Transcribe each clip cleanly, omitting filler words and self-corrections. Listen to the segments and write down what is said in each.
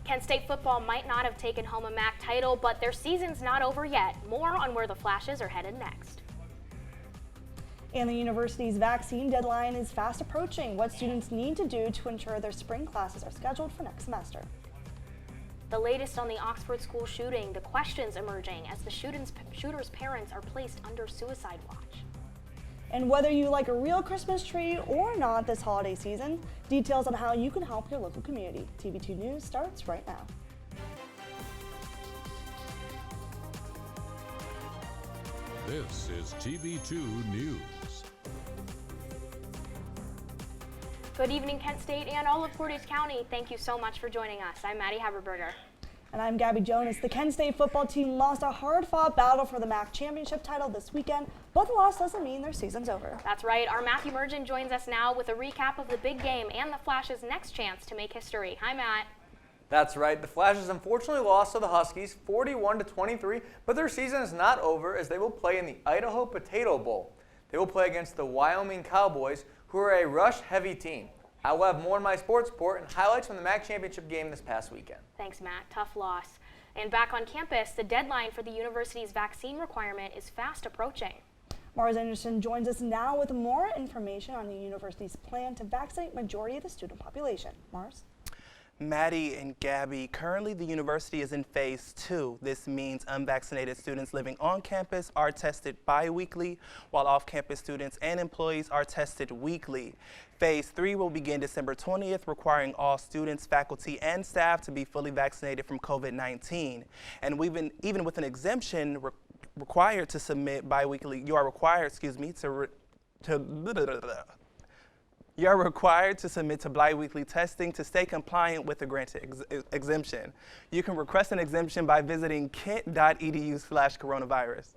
Kent State football might not have taken home a MAC title, but their season's not over yet. More on where the Flashes are headed next. And the university's vaccine deadline is fast approaching. What students need to do to ensure their spring classes are scheduled for next semester. The latest on the Oxford school shooting, the questions emerging as the shooter's parents are placed under suicide watch. And whether you like a real Christmas tree or not this holiday season, details on how you can help your local community. TV2 News starts right now. This is TV2 News. Good evening, Kent State and all of Portage County. Thank you so much for joining us. I'm Maddy Haberberger. And I'm Gabby Jonas. The Kent State football team lost a hard-fought battle for the MAC championship title this weekend, but the loss doesn't mean their season's over. That's right. Our Mergen joins us now with a recap of the big game and the Flash's next chance to make history. Hi, Matt. That's right. The Flashes unfortunately lost to the Huskies 41-23, but their season is not over as they will play in the Idaho Potato Bowl. They will play against the Wyoming Cowboys, who are a rush-heavy team. I will have more in my sports report and highlights from the MAC championship game this past weekend. Thanks, Matt. Tough loss. And back on campus, the deadline for the university's vaccine requirement is fast approaching. Marz Anderson joins us now with more information on the university's plan to vaccinate majority of the student population. Marz? Maddy and Gabby, currently the university is in phase 2. This means unvaccinated students living on campus are tested bi-weekly, while off-campus students and employees are tested weekly. Phase 3 will begin December 20th, requiring all students, faculty, and staff to be fully vaccinated from COVID-19. And even with an exemption required to submit bi-weekly, you are required, You are required to submit to bi-weekly testing to stay compliant with the granted exemption. You can request an exemption by visiting kent.edu/coronavirus.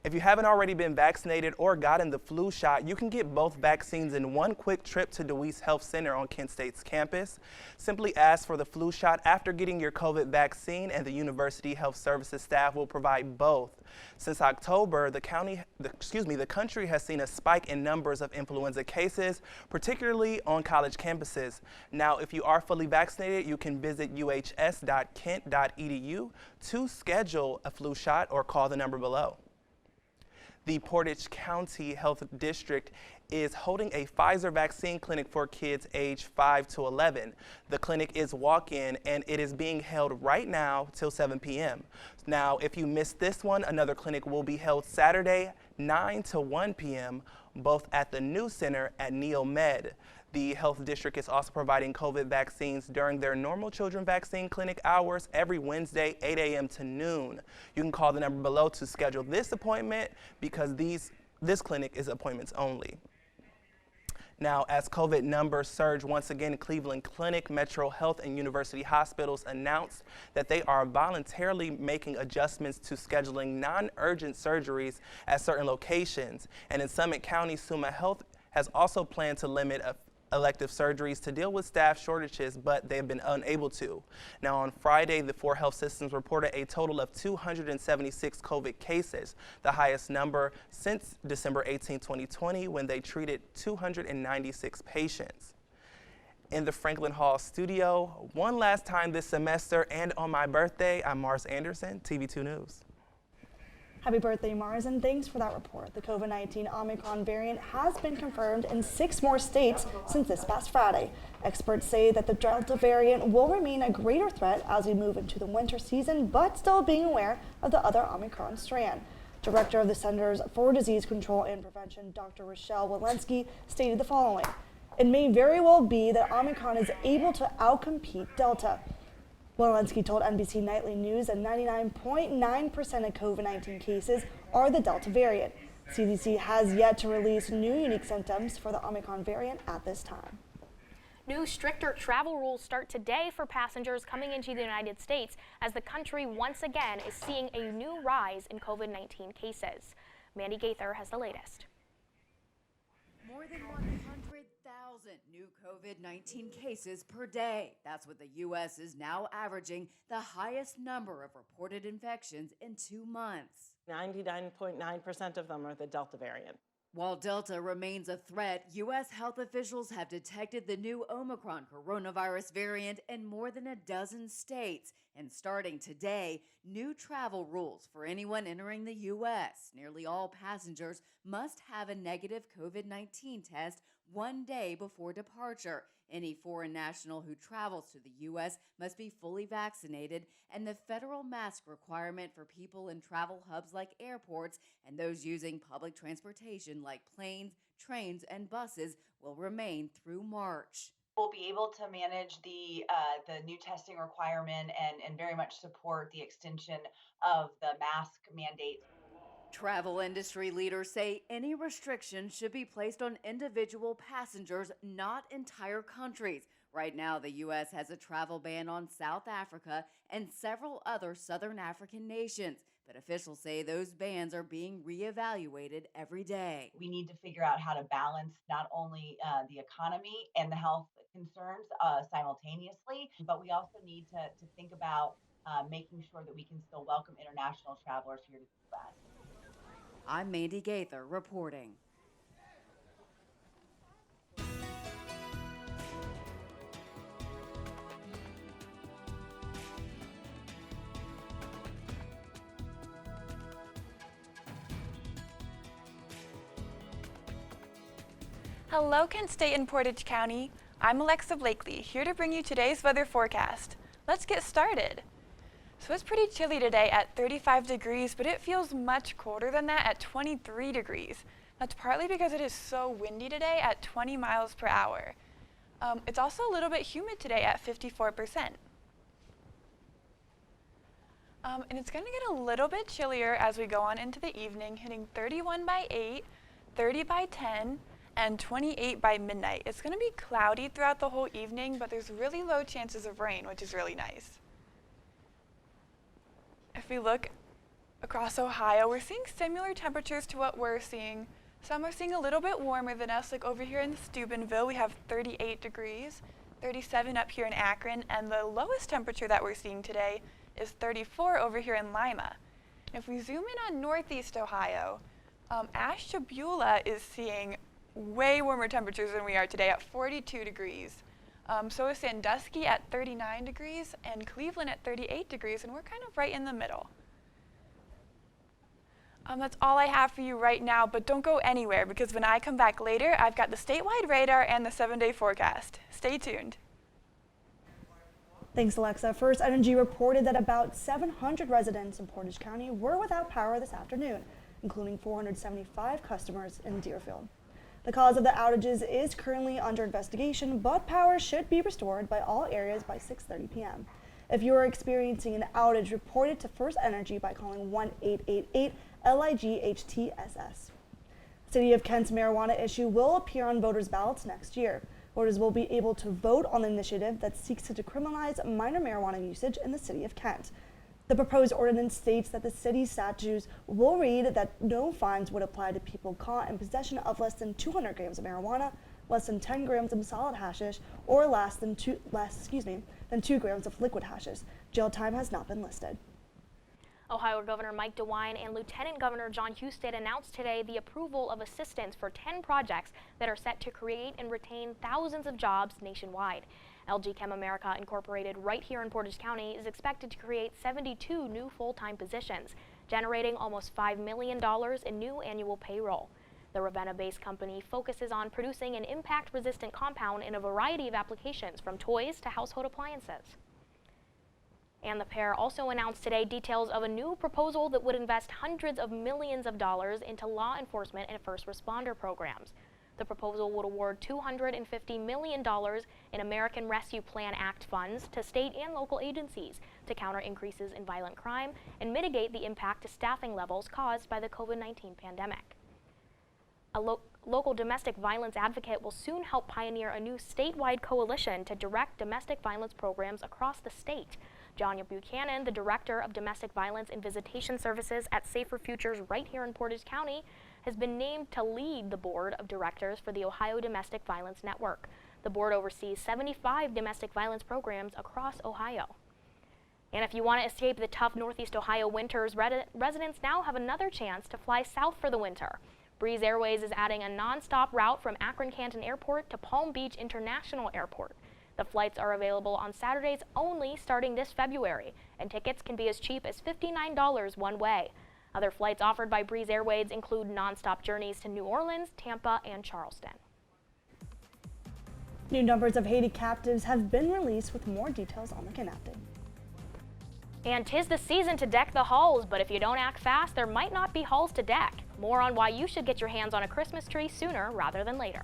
If you haven't already been vaccinated or gotten the flu shot, you can get both vaccines in one quick trip to DeWeese Health Center on Kent State's campus. Simply ask for the flu shot after getting your COVID vaccine, and the University Health Services staff will provide both. Since October, the country has seen a spike in numbers of influenza cases, particularly on college campuses. Now, if you are fully vaccinated, you can visit uhs.kent.edu to schedule a flu shot or call the number below. The Portage County Health District is holding a Pfizer vaccine clinic for kids aged 5 to 11. The clinic is walk-in and it is being held right now till 7 p.m. Now, if you missed this one, another clinic will be held Saturday 9 to 1 p.m., both at the new center at NeoMed. The health district is also providing COVID vaccines during their normal children vaccine clinic hours every Wednesday, 8 a.m. to noon. You can call the number below to schedule this appointment because this clinic is appointments only. Now, as COVID numbers surge once again, Cleveland Clinic, Metro Health, and University Hospitals announced that they are voluntarily making adjustments to scheduling non-urgent surgeries at certain locations. And in Summit County, Summa Health has also planned to limit elective surgeries to deal with staff shortages, but they have been unable to. Now, on Friday, the 4 health systems reported a total of 276 COVID cases, the highest number since December 18, 2020, when they treated 296 patients. In the Franklin Hall studio, one last time this semester and on my birthday, I'm Marz Anderson, TV2 News. Happy birthday, Marz, and thanks for that report. The COVID-19 Omicron variant has been confirmed in 6 more states since this past Friday. Experts say that the Delta variant will remain a greater threat as we move into the winter season, but still being aware of the other Omicron strand. Director of the Centers for Disease Control and Prevention, Dr. Rochelle Walensky, stated the following: "It may very well be that Omicron is able to outcompete Delta." Walensky told NBC Nightly News that 99.9% of COVID-19 cases are the Delta variant. CDC has yet to release new unique symptoms for the Omicron variant at this time. New stricter travel rules start today for passengers coming into the United States as the country once again is seeing a new rise in COVID-19 cases. Mandy Gaither has the latest. More than 100,000 new COVID-19 cases per day. That's what the U.S. is now averaging, the highest number of reported infections in 2 months. 99.9% of them are the Delta variant. While Delta remains a threat, U.S. health officials have detected the new Omicron coronavirus variant in more than a dozen states. And starting today, new travel rules for anyone entering the U.S. Nearly all passengers must have a negative COVID-19 test 1 day before departure. Any foreign national who travels to the U.S. must be fully vaccinated, and the federal mask requirement for people in travel hubs like airports and those using public transportation like planes, trains, and buses will remain through March. We'll be able to manage the new testing requirement and very much support the extension of the mask mandate. Travel industry leaders say any restrictions should be placed on individual passengers, not entire countries. Right now, the U.S. has a travel ban on South Africa and several other Southern African nations, but officials say those bans are being reevaluated every day. We need to figure out how to balance not only the economy and the health concerns simultaneously, but we also need to think about making sure that we can still welcome international travelers here to the U.S. I'm Mandy Gaither reporting. Hello, Kent State and Portage County. I'm Alexa Blakely, here to bring you today's weather forecast. Let's get started. So it's pretty chilly today at 35 degrees, but it feels much colder than that at 23 degrees. That's partly because it is so windy today at 20 miles per hour. It's also a little bit humid today at 54%. And it's going to get a little bit chillier as we go on into the evening, hitting 31 by 8, 30 by 10, and 28 by midnight. It's going to be cloudy throughout the whole evening, but there's really low chances of rain, which is really nice. If we look across Ohio, we're seeing similar temperatures to what we're seeing. Some are seeing a little bit warmer than us, like over here in Steubenville, we have 38 degrees, 37 up here in Akron, and the lowest temperature that we're seeing today is 34 over here in Lima. And if we zoom in on northeast Ohio, Ashtabula is seeing way warmer temperatures than we are today at 42 degrees. So is Sandusky at 39 degrees and Cleveland at 38 degrees, and we're kind of right in the middle. That's all I have for you right now, but don't go anywhere because when I come back later, I've got the statewide radar and the 7-day forecast. Stay tuned. Thanks, Alexa. First Energy reported that about 700 residents in Portage County were without power this afternoon, including 475 customers in Deerfield. The cause of the outages is currently under investigation, but power should be restored by all areas by 6:30 p.m. If you are experiencing an outage, report it to First Energy by calling 1-888-LIGHTSS. City of Kent's marijuana issue will appear on voters' ballots next year. Voters will be able to vote on the initiative that seeks to decriminalize minor marijuana usage in the City of Kent. The proposed ordinance states that the city's statutes will read that no fines would apply to people caught in possession of less than 200 grams of marijuana, less than 10 grams of solid hashish, or less than 2 grams of liquid hashish. Jail time has not been listed. Ohio Governor Mike DeWine and Lieutenant Governor John Husted announced today the approval of assistance for 10 projects that are set to create and retain thousands of jobs nationwide. LG Chem America Incorporated right here in Portage County is expected to create 72 new full-time positions, generating almost $5 million in new annual payroll. The Ravenna-based company focuses on producing an impact-resistant compound in a variety of applications, from toys to household appliances. And the pair also announced today details of a new proposal that would invest hundreds of millions of dollars into law enforcement and first responder programs. The proposal would award $250 million in American Rescue Plan Act funds to state and local agencies to counter increases in violent crime and mitigate the impact to staffing levels caused by the COVID-19 pandemic. A local domestic violence advocate will soon help pioneer a new statewide coalition to direct domestic violence programs across the state. John Buchanan, the Director of Domestic Violence and Visitation Services at Safer Futures right here in Portage County, has been named to lead the board of directors for the Ohio Domestic Violence Network. The board oversees 75 domestic violence programs across Ohio. And if you want to escape the tough Northeast Ohio winters, residents now have another chance to fly south for the winter. Breeze Airways is adding a non-stop route from Akron-Canton Airport to Palm Beach International Airport. The flights are available on Saturdays only starting this February, and tickets can be as cheap as $59 one way. Other flights offered by Breeze Airways include non-stop journeys to New Orleans, Tampa, and Charleston. New numbers of Haiti captives have been released with more details on the kidnapping. And 'tis the season to deck the halls, but if you don't act fast, there might not be halls to deck. More on why you should get your hands on a Christmas tree sooner rather than later.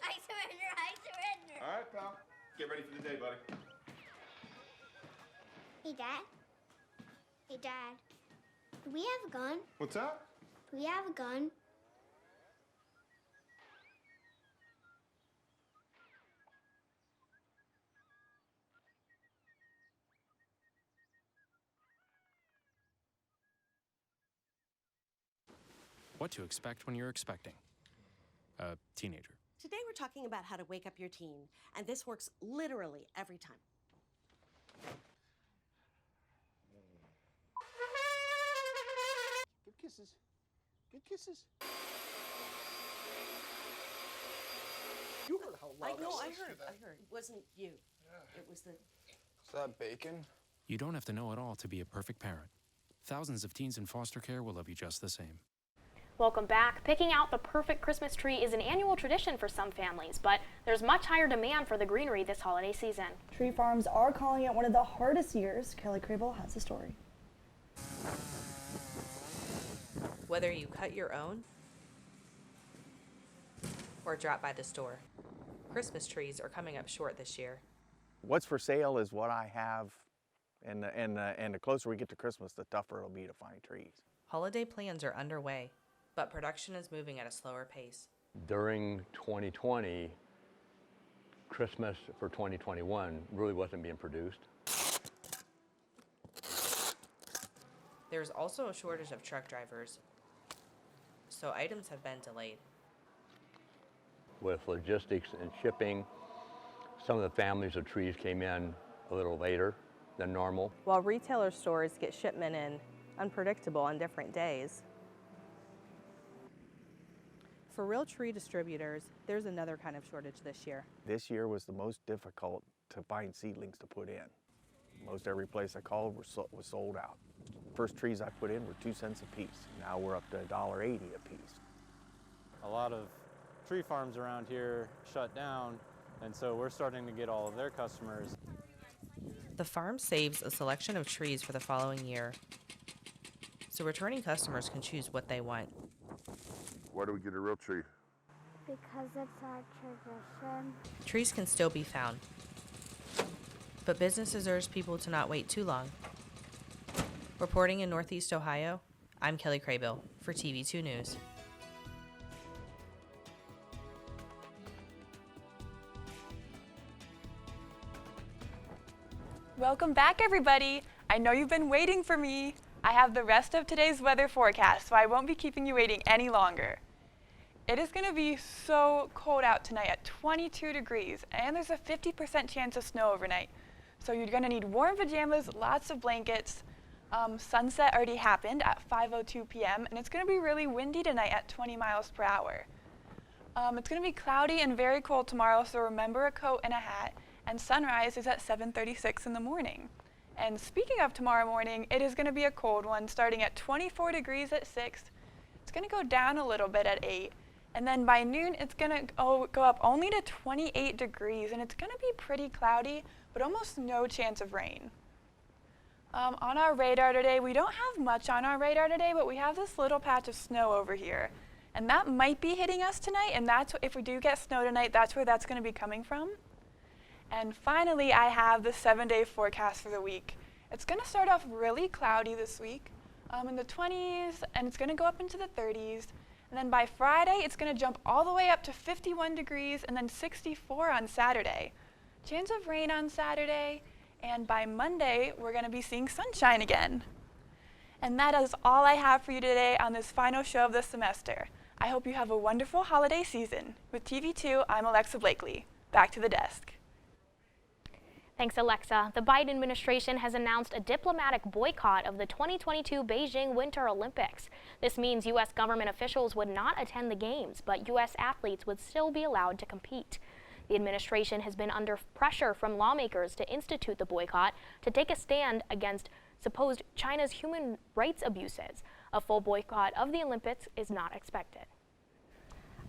I surrender. All right, pal. Get ready for the day, buddy. Hey, Dad. Hey, Dad. Do we have a gun? What's that? Do we have a gun? What to expect when you're expecting a teenager. Today we're talking about how to wake up your teen, and this works literally every time. Good kisses. Good kisses. You heard how loud No, I I was. heard. It wasn't you. It was the... Is that bacon? You don't have to know it all to be a perfect parent. Thousands of teens in foster care will love you just the same. Welcome back. Picking out the perfect Christmas tree is an annual tradition for some families, but there's much higher demand for the greenery this holiday season. Tree farms are calling it one of the hardest years. Kelly Crable has the story. Whether you cut your own or drop by the store, Christmas trees are coming up short this year. What's for sale is what I have, and the closer we get to Christmas, the tougher it'll be to find trees. Holiday plans are underway, but production is moving at a slower pace. During 2020, Christmas for 2021 really wasn't being produced. There's also a shortage of truck drivers, so items have been delayed. With logistics and shipping, some of the families of trees came in a little later than normal. While retailer stores get shipment in unpredictable on different days, for real tree distributors, there's another kind of shortage this year. This year was the most difficult to find seedlings to put in. Most every place I called was sold out. First trees I put in were 2 cents a piece. Now we're up to $1.80 a piece. A lot of tree farms around here shut down, and so we're starting to get all of their customers. The farm saves a selection of trees for the following year, so returning customers can choose what they want. Why do we get a real tree? Because it's our tradition. Trees can still be found, but businesses urge people to not wait too long. Reporting in Northeast Ohio, I'm Kelly Crable for TV2 News. Welcome back, everybody. I know you've been waiting for me. I have the rest of today's weather forecast, so I won't be keeping you waiting any longer. It is going to be so cold out tonight at 22 degrees, and there's a 50% chance of snow overnight. So you're going to need warm pajamas, lots of blankets. Sunset already happened at 5:02 p.m., and it's going to be really windy tonight at 20 miles per hour. It's going to be cloudy and very cold tomorrow, so remember a coat and a hat. And sunrise is at 7:36 in the morning. And speaking of tomorrow morning, it is going to be a cold one, starting at 24 degrees at 6. It's going to go down a little bit at 8. And then by noon, it's going to go up only to 28 degrees, and it's going to be pretty cloudy, but almost no chance of rain. On our radar today, we don't have much on our radar today, but we have this little patch of snow over here. And that might be hitting us tonight, and that's if we do get snow tonight, that's where that's going to be coming from. And finally, I have the 7-day forecast for the week. It's going to start off really cloudy this week, in the 20s, and it's going to go up into the 30s. And then by Friday, it's going to jump all the way up to 51 degrees and then 64 on Saturday. Chance of rain on Saturday, and by Monday, we're going to be seeing sunshine again. And that is all I have for you today on this final show of the semester. I hope you have a wonderful holiday season. With TV2, I'm Alexa Blakely. Back to the desk. Thanks, Alexa. The Biden administration has announced a diplomatic boycott of the 2022 Beijing Winter Olympics. This means U.S. government officials would not attend the games, but U.S. athletes would still be allowed to compete. The administration has been under pressure from lawmakers to institute the boycott to take a stand against supposed China's human rights abuses. A full boycott of the Olympics is not expected.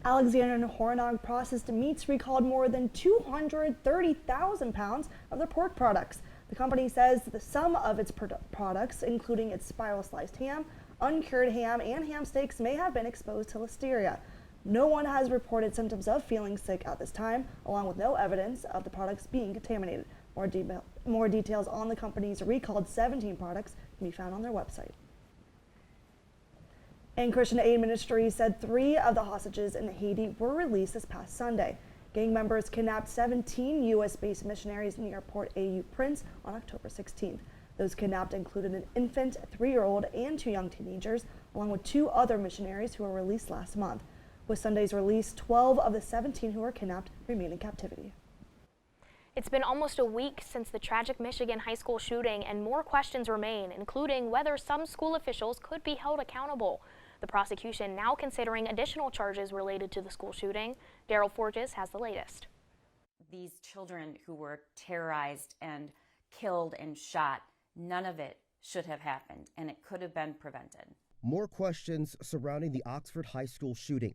Alexander & Hornog processed meats recalled more than 230,000 pounds of their pork products. The company says the sum of its products, including its spiral sliced ham, uncured ham, and ham steaks, may have been exposed to listeria. No one has reported symptoms of feeling sick at this time, along with no evidence of the products being contaminated. More details on the company's recalled 17 products can be found on their website. And Christian Aid Ministries said 3 of the hostages in Haiti were released this past Sunday. Gang members kidnapped 17 U.S.-based missionaries near Port au-Prince on October 16th. Those kidnapped included an infant, a 3-year-old, and 2 young teenagers, along with 2 other missionaries who were released last month. With Sunday's release, 12 of the 17 who were kidnapped remain in captivity. It's been almost a week since the tragic Michigan high school shooting, and more questions remain, including whether some school officials could be held accountable. The prosecution now considering additional charges related to the school shooting. Daryl Forges has the latest. These children who were terrorized and killed and shot, none of it should have happened, and it could have been prevented. More questions surrounding the Oxford High School shooting.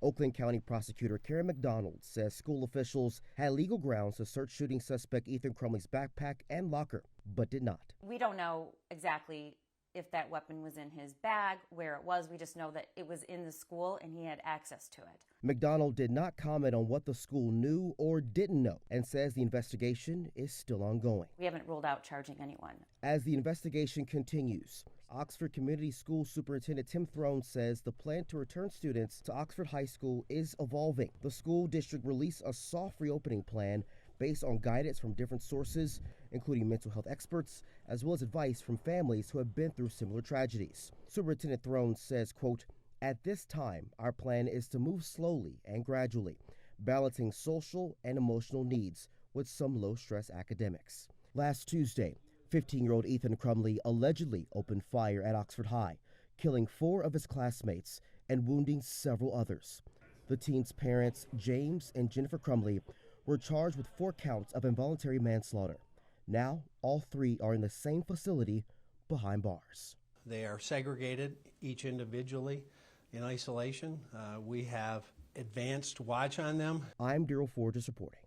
Oakland County Prosecutor Karen McDonald says school officials had legal grounds to search shooting suspect Ethan Crumley's backpack and locker, but did not. We don't know exactly if that weapon was in his bag, where it was. We just know that it was in the school and he had access to it. McDonald did not comment on what the school knew or didn't know and says the investigation is still ongoing. We haven't ruled out charging anyone. As the investigation continues, Oxford Community School Superintendent Tim Throne says the plan to return students to Oxford High School is evolving. The school district released a soft reopening plan based on guidance from different sources, including mental health experts, as well as advice from families who have been through similar tragedies. Superintendent Throne says, quote, "At this time, our plan is to move slowly and gradually, balancing social and emotional needs with some low-stress academics." Last Tuesday, 15-year-old Ethan Crumley allegedly opened fire at Oxford High, killing 4 of his classmates and wounding several others. The teen's parents, James and Jennifer Crumley, were charged with 4 counts of involuntary manslaughter. Now, all 3 are in the same facility behind bars. They are segregated, each individually, in isolation. We have advanced watch on them. I'm Daryl Forges reporting.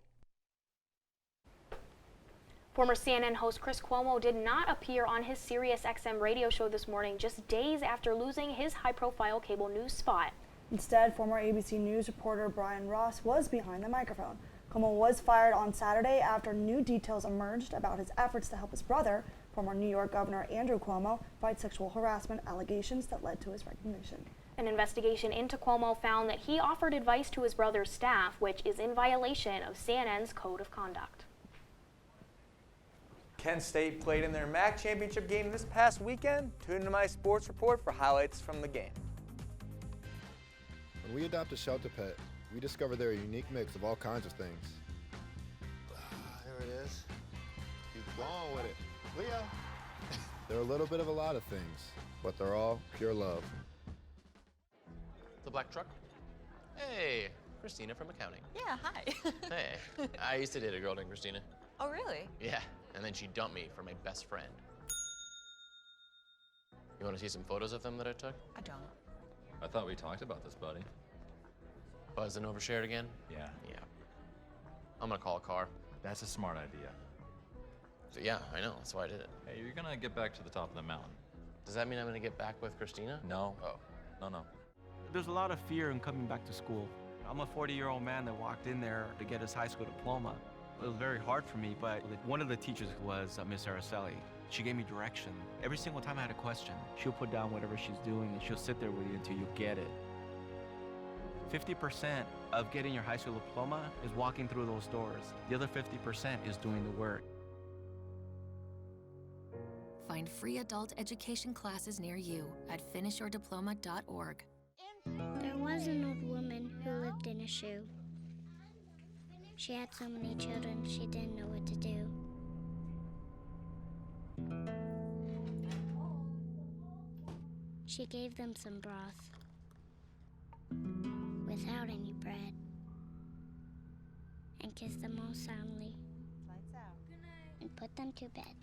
Former CNN host Chris Cuomo did not appear on his SiriusXM radio show this morning, just days after losing his high-profile cable news spot. Instead, former ABC News reporter Brian Ross was behind the microphone. Cuomo was fired on Saturday after new details emerged about his efforts to help his brother, former New York Governor Andrew Cuomo, fight sexual harassment allegations that led to his resignation. An investigation into Cuomo found that he offered advice to his brother's staff, which is in violation of CNN's code of conduct. Kent State played in their MAC championship game this past weekend. Tune into my sports report for highlights from the game. When we adopt a shelter pet, we discover they're a unique mix of all kinds of things. There it is. Keep going with it. Leo. They're a little bit of a lot of things, but they're all pure love. The black truck? Hey, Christina from accounting. Yeah, hi. Hey, I used to date a girl named Christina. Oh, really? Yeah, and then she dumped me for my best friend. You want to see some photos of them that I took? I don't. I thought we talked about this, buddy. Buzzed and overshared again? Yeah. Yeah. I'm gonna call a car. That's a smart idea. So, yeah, I know. That's why I did it. Hey, you're gonna get back to the top of the mountain. Does that mean I'm gonna get back with Christina? No. Oh. No. There's a lot of fear in coming back to school. I'm a 40-year-old man that walked in there to get his high school diploma. It was very hard for me, but one of the teachers was Miss Araceli. She gave me direction. Every single time I had a question, she'll put down whatever she's doing and she'll sit there with you until you get it. 50% of getting your high school diploma is walking through those doors. The other 50% is doing the work. Find free adult education classes near you at finishyourdiploma.org. There was an old woman who lived in a shoe. She had so many children, she didn't know what to do. She gave them some broth without any bread and kissed them all soundly and put them to bed.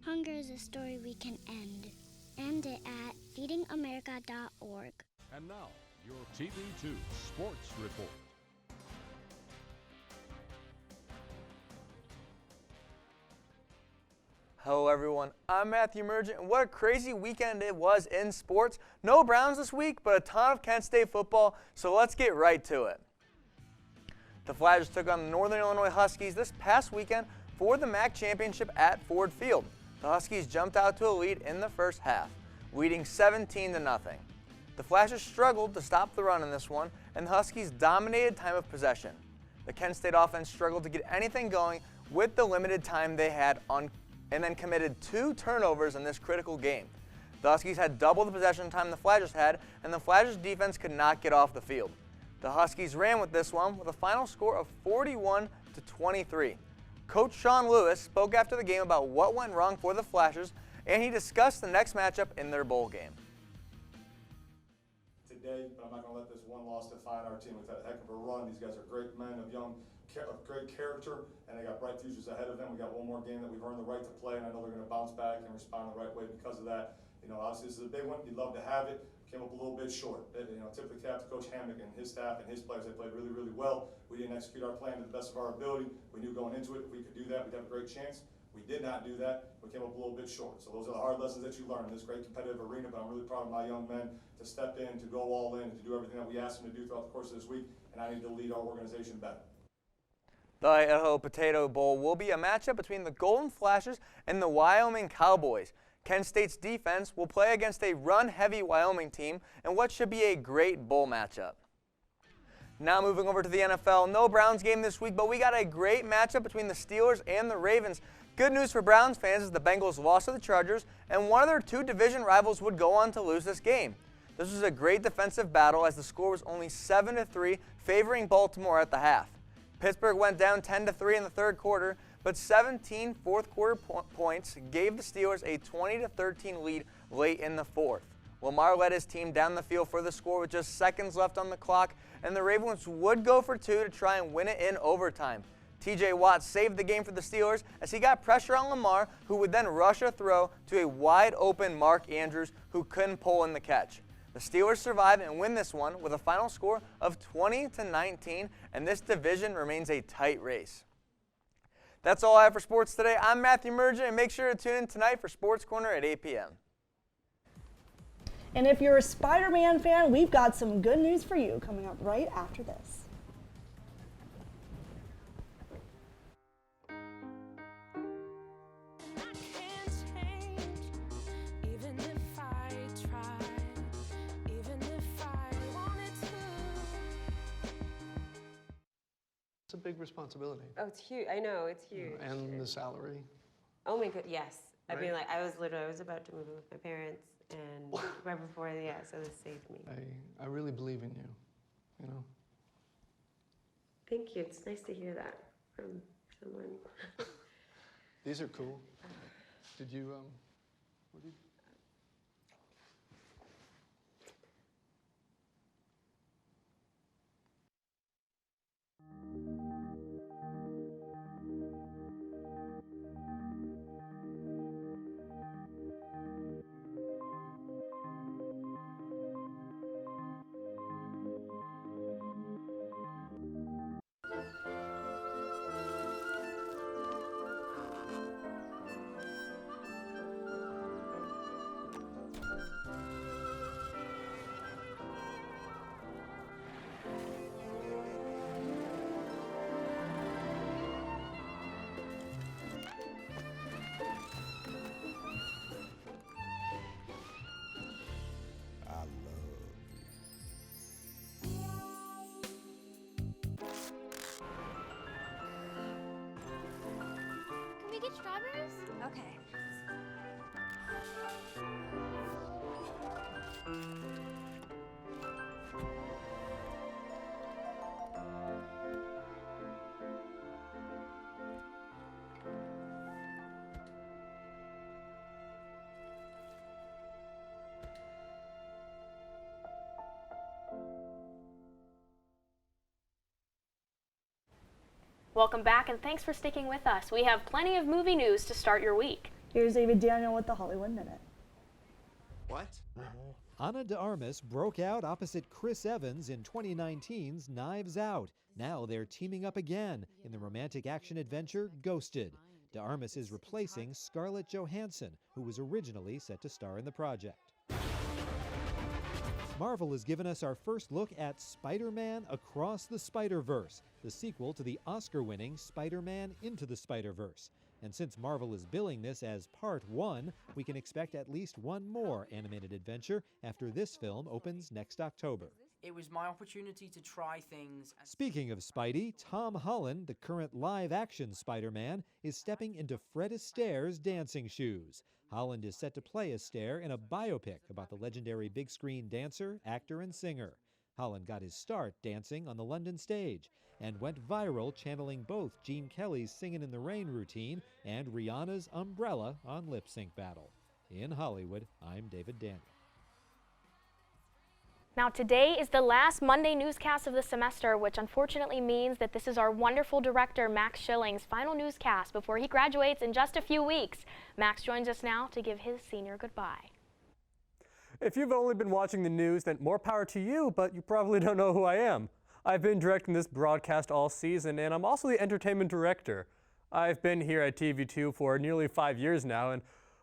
Hunger is a story we can end. End it at feedingamerica.org. And now, your TV2 Sports Report. Hello everyone, I'm Matthew Mergen, and what a crazy weekend it was in sports. No Browns this week, but a ton of Kent State football, so let's get right to it. The Flash took on the Northern Illinois Huskies this past weekend for the MAC championship at Ford Field. The Huskies jumped out to a lead in the first half, leading 17-0. The Flashes struggled to stop the run in this one, and the Huskies dominated time of possession. The Kent State offense struggled to get anything going with the limited time they had and then committed 2 turnovers in this critical game. The Huskies had double the possession time the Flashes had, and the Flashes defense could not get off the field. The Huskies ran with this one with a final score of 41-23. Coach Sean Lewis spoke after the game about what went wrong for the Flashes, and he discussed the next matchup in their bowl game. Today, but I'm not going to let this one loss define our team. We've had a heck of a run. These guys are great men of great character, and they got bright futures ahead of them. We got one more game that we've earned the right to play, and I know they're going to bounce back and respond the right way because of that. You know, obviously this is a big one. You'd love to have it. Came up a little bit short. You know, tip of the cap to Coach Hammock and his staff and his players. They played really, really well. We didn't execute our plan to the best of our ability. We knew going into it, if we could do that, we'd have a great chance. We did not do that. We came up a little bit short. So those are the hard lessons that you learn in this great competitive arena, but I'm really proud of my young men to step in, to go all in, to do everything that we asked them to do throughout the course of this week, and I need to lead our organization better. The Idaho Potato Bowl will be a matchup between the Golden Flashes and the Wyoming Cowboys. Kent State's defense will play against a run-heavy Wyoming team in what should be a great bowl matchup. Now moving over to the NFL, no Browns game this week, but we got a great matchup between the Steelers and the Ravens. Good news for Browns fans is the Bengals lost to the Chargers, and one of their 2 division rivals would go on to lose this game. This was a great defensive battle as the score was only 7-3, favoring Baltimore at the half. Pittsburgh went down 10-3 in the third quarter, but 17 fourth-quarter points gave the Steelers a 20-13 lead late in the fourth. Lamar led his team down the field for the score with just seconds left on the clock, and the Ravens would go for 2 to try and win it in overtime. TJ Watt saved the game for the Steelers as he got pressure on Lamar, who would then rush a throw to a wide-open Mark Andrews, who couldn't pull in the catch. The Steelers survive and win this one with a final score of 20-19, and this division remains a tight race. That's all I have for sports today. I'm Matthew Mergen, and make sure to tune in tonight for Sports Corner at 8 p.m. And if you're a Spider-Man fan, we've got some good news for you coming up right after this. It's a big responsibility. Oh, it's huge. I know, it's huge. And the salary. Oh my god, yes. I mean, Right? like, I was about to move in with my parents, and right before, yeah, so this saved me. I really believe in you, you know. Thank you. It's nice to hear that from someone. These are cool. Did you, what did strawberries? Okay. Welcome back, and thanks for sticking with us. We have plenty of movie news to start your week. Here's David Daniel with the Hollywood Minute. What? Ana de Armas broke out opposite Chris Evans in 2019's Knives Out. Now they're teaming up again in the romantic action adventure Ghosted. De Armas is replacing Scarlett Johansson, who was originally set to star in the project. Marvel has given us our first look at Spider-Man Across the Spider-Verse, the sequel to the Oscar-winning Spider-Man Into the Spider-Verse. And since Marvel is billing this as Part 1, we can expect at least one more animated adventure after this film opens next October. It was my opportunity to try things. Speaking of Spidey, Tom Holland, the current live-action Spider-Man, is stepping into Fred Astaire's dancing shoes. Holland is set to play Astaire in a biopic about the legendary big-screen dancer, actor, and singer. Holland got his start dancing on the London stage and went viral channeling both Gene Kelly's Singin' in the Rain routine and Rihanna's Umbrella on Lip Sync Battle. In Hollywood, I'm David Daniel. Now today is the last Monday newscast of the semester, which unfortunately means that this is our wonderful director Max Schilling's final newscast before he graduates in just a few weeks. Max joins us now to give his senior goodbye. If you've only been watching the news, then more power to you, but you probably don't know who I am. I've been directing this broadcast all season, and I'm also the entertainment director. I've been here at TV2 for nearly 5 years now, and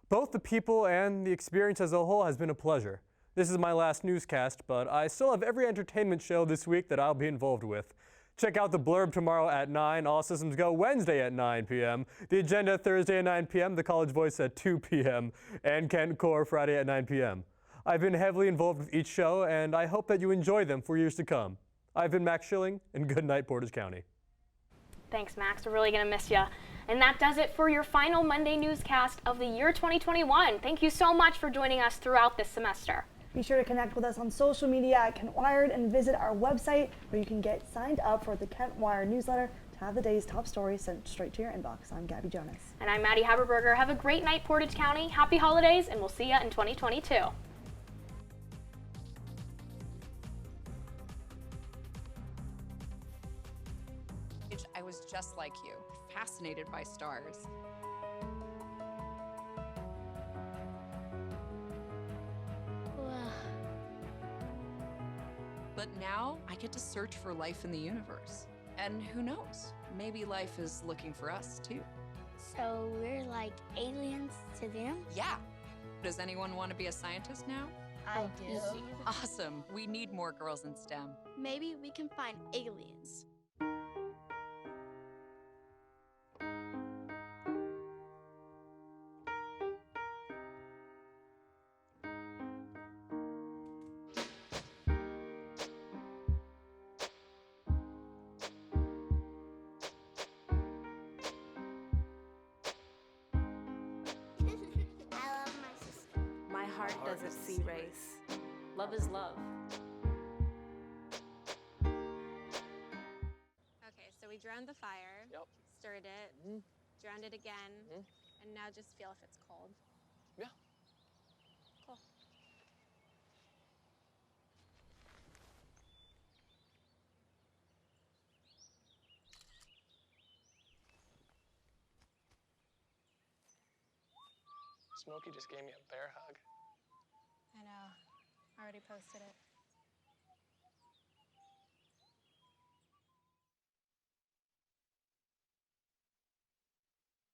both the people and the experience as a whole has been a pleasure. This is my last newscast, but I still have every entertainment show this week that I'll be involved with. Check out the blurb tomorrow at 9, All Systems Go Wednesday at 9 p.m., The Agenda Thursday at 9 p.m., The College Voice at 2 p.m., and Kent Core Friday at 9 p.m. I've been heavily involved with each show, and I hope that you enjoy them for years to come. I've been Max Schilling, and good night, Portage County. Thanks, Max. We're really going to miss you. And that does it for your final Monday newscast of the year 2021. Thank you so much for joining us throughout this semester. Be sure to connect with us on social media at Kent Wired and visit our website where you can get signed up for the Kent Wired newsletter to have the day's top stories sent straight to your inbox. I'm Gabby Jonas. And I'm Maddy Haberberger. Have a great night, Portage County. Happy holidays, and we'll see you in 2022. I was just like you, fascinated by stars. But now I get to search for life in the universe. And who knows, maybe life is looking for us too. So we're like aliens to them? Yeah. Does anyone want to be a scientist now? I do. Awesome. We need more girls in STEM. Maybe we can find aliens. Heart doesn't see race. Love is love. Okay, so we drowned the fire, stirred it, drowned it again, and now just feel if it's cold. Yeah. Cool. Smokey just gave me a bear hug. I know. I already posted it.